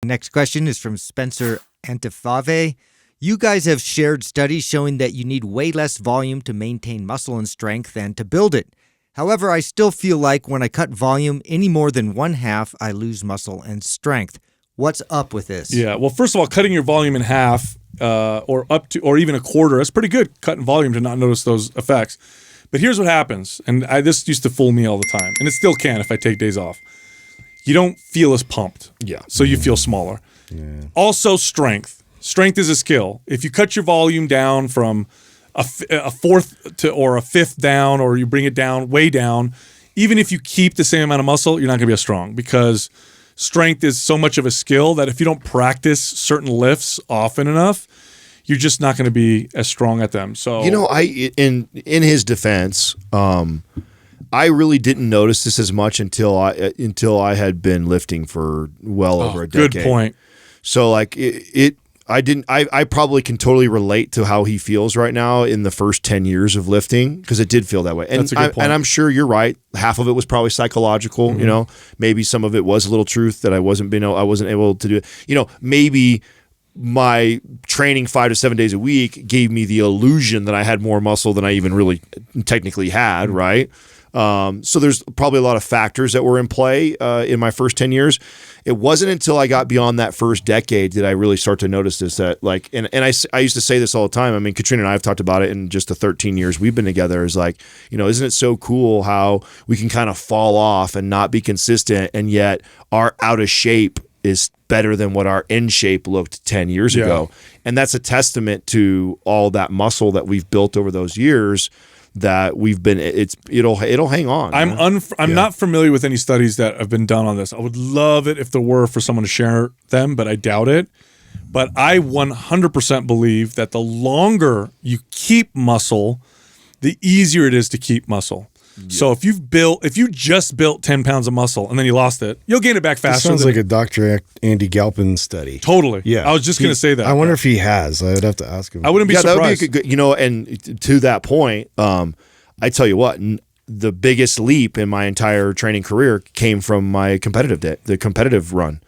Next question is from Spencer Antifave. You guys have shared studies showing that you need way less volume to maintain muscle and strength than to build it. However, I still feel like when I cut volume any more than 1/2, I lose muscle and strength. What's up with this? Yeah, well, first of all, cutting your volume in half or up to, or even a quarter, that's pretty good cutting volume to not notice those effects. But here's what happens, and this used to fool me all the time, and it still can if I take days off. You don't feel as pumped. Yeah. So you feel smaller. Yeah. Also, strength. Strength is a skill. If you cut your volume down from a fourth to or a fifth down, or you bring it down way down, even if you keep the same amount of muscle, you're not going to be as strong, because strength is so much of a skill that if you don't practice certain lifts often enough, you're just not going to be as strong at them. So in his defense, I really didn't notice this as much until I had been lifting for well over a decade. Good point. So like I probably can totally relate to how he feels right now in the first 10 years of lifting, because it did feel that way. And That's a good point. And I'm sure you're right. Half of it was probably psychological, you know. Maybe some of it was a little truth that I wasn't able to do it. You know, maybe my training 5 to 7 days a week gave me the illusion that I had more muscle than I even really technically had, right? So there's probably a lot of factors that were in play in my first 10 years. It wasn't until I got beyond that first decade did I really start to notice this, that like, and I used to say this all the time. I mean, Katrina and I have talked about it in just the 13 years we've been together, is like, you know, isn't it so cool how we can kind of fall off and not be consistent, and yet our out of shape is better than what our in shape looked 10 years ago. And that's a testament to all that muscle that we've built over those years that we've been, it'll hang on. I'm not familiar with any studies that have been done on this. I would love it if there were, for someone to share them, but I doubt it. But I 100% believe that the longer you keep muscle, the easier it is to keep muscle. Yeah. So if you just built 10 pounds of muscle and then you lost it, you'll gain it back faster. Sounds like a Dr. Andy Galpin study. Totally. Yeah. I was just going to say that. I wonder if he has. I would have to ask him. I wouldn't be surprised. That would be a good, you know, and to that point, I tell you what, the biggest leap in my entire training career came from my the competitive run.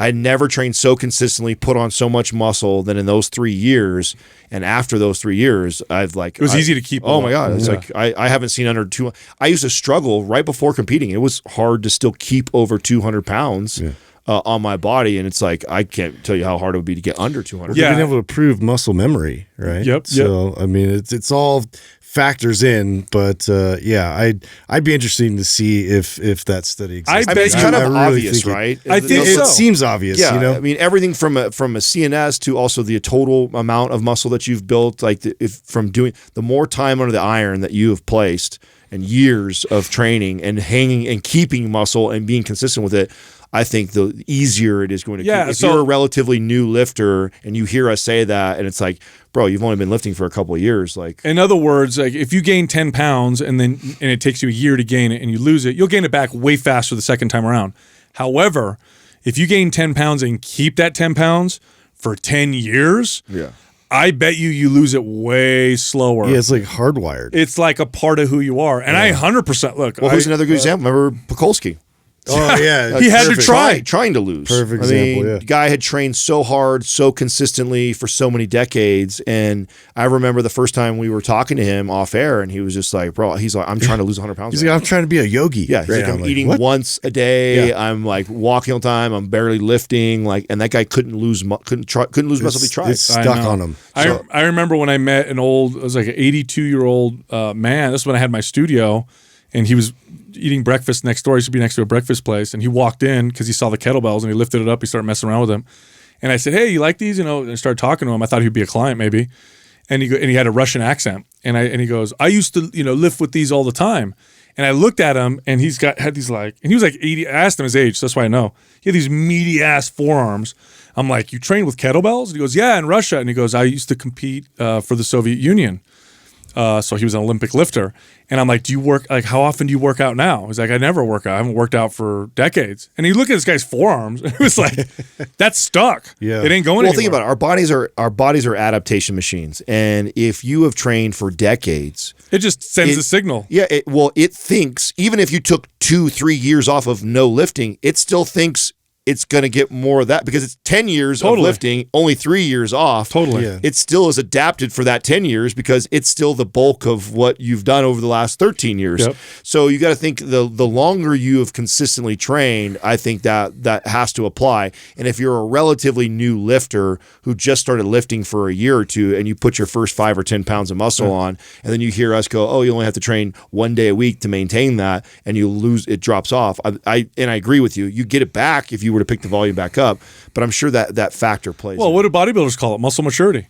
I had never trained so consistently, put on so much muscle than in those 3 years. And after those 3 years, it was easy to keep. Oh my God. It's like, I haven't seen under 200. I used to struggle right before competing. It was hard to still keep over 200 pounds on my body. And it's like, I can't tell you how hard it would be to get under 200. Yeah. Being able to prove muscle memory, right? Yep. So, I mean, it's all factors in, but I'd be interested to see if that study exists. I mean, it's kind of obvious, right? I think it seems obvious. Yeah, you know? I mean, everything from a CNS to also the total amount of muscle that you've built, like the more time under the iron that you have placed and years of training and hanging and keeping muscle and being consistent with it, I think the easier it is going to be. If you're a relatively new lifter and you hear us say that, and it's like, bro, you've only been lifting for a couple of years. Like, in other words, like if you gain 10 pounds and it takes you a year to gain it and you lose it, you'll gain it back way faster the second time around. However, if you gain 10 pounds and keep that 10 pounds for 10 years, I bet you lose it way slower. Yeah, it's like hardwired. It's like a part of who you are. And I 100% look. Well, who's another good example? Remember Pekulski? Oh yeah, he had to trying to lose. Perfect example. The guy had trained so hard, so consistently for so many decades, and I remember the first time we were talking to him off air, and he was just like, "Bro, he's like, I'm trying to lose 100 pounds." He's like, "I'm trying to be a yogi." Yeah, he's like, I'm eating once a day. Yeah. I'm like walking all the time. I'm barely lifting. Like, and that guy couldn't lose muscle if he tried. It's stuck on him. I remember when I met it was like an 82-year-old man. This is when I had my studio, and he was eating breakfast next door. He used to be next to a breakfast place, and he walked in because he saw the kettlebells and he lifted it up. He started messing around with them, and I said, "Hey, you like these?" You know, and I started talking to him. I thought he'd be a client maybe, and he had a Russian accent, and he goes, "I used to lift with these all the time," and I looked at him, and had these and he was like 80. I asked him his age, so that's why I know. He had these meaty ass forearms. I'm like, "You train with kettlebells?" And he goes, "Yeah, in Russia," and he goes, "I used to compete for the Soviet Union." So he was an Olympic lifter. And I'm like, how often do you work out now? He's like, I never work out. I haven't worked out for decades. And he looked at this guy's forearms, and it was like, that's stuck. Yeah. It ain't going anywhere. Well, think about it. Our bodies are adaptation machines. And if you have trained for decades, it just sends a signal. Yeah. It thinks, even if you took 2-3 years off of no lifting, it still thinks it's going to get more of that because it's 10 years of lifting, only 3 years off. Totally. Yeah. It still is adapted for that 10 years because it's still the bulk of what you've done over the last 13 years. Yep. So you got to think the longer you have consistently trained, I think that has to apply. And if you're a relatively new lifter who just started lifting for a year or two and you put your first 5 or 10 pounds of muscle on, and then you hear us go, oh, you only have to train 1 day a week to maintain that, and you lose, it drops off. I agree with you. You get it back if you were to pick the volume back up, but I'm sure that factor plays. Well, what do bodybuilders call it? Muscle maturity.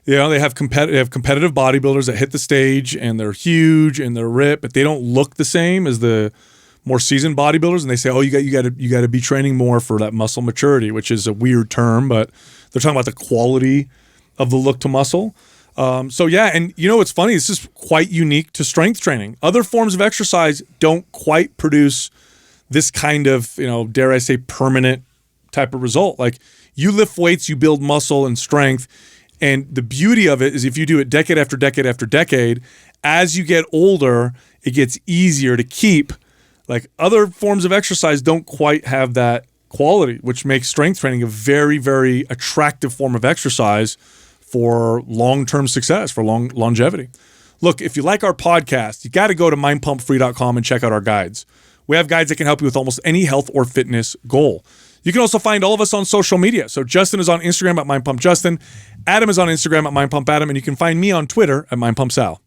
You know, they have competitive bodybuilders that hit the stage and they're huge and they're ripped, but they don't look the same as the more seasoned bodybuilders. And they say, oh, you got to be training more for that muscle maturity, which is a weird term, but they're talking about the quality of the look to muscle. So yeah, and you know what's funny? This is quite unique to strength training. Other forms of exercise don't quite produce this kind of, you know, dare I say, permanent type of result. Like you lift weights, you build muscle and strength. And the beauty of it is if you do it decade after decade after decade, as you get older, it gets easier to keep. Like other forms of exercise don't quite have that quality, which makes strength training a very, very attractive form of exercise for long-term success, for longevity. Look, if you like our podcast, you got to go to mindpumpfree.com and check out our guides. We have guides that can help you with almost any health or fitness goal. You can also find all of us on social media. So Justin is on Instagram at mindpumpjustin. Adam is on Instagram at mindpumpadam, and you can find me on Twitter at mindpumpsal.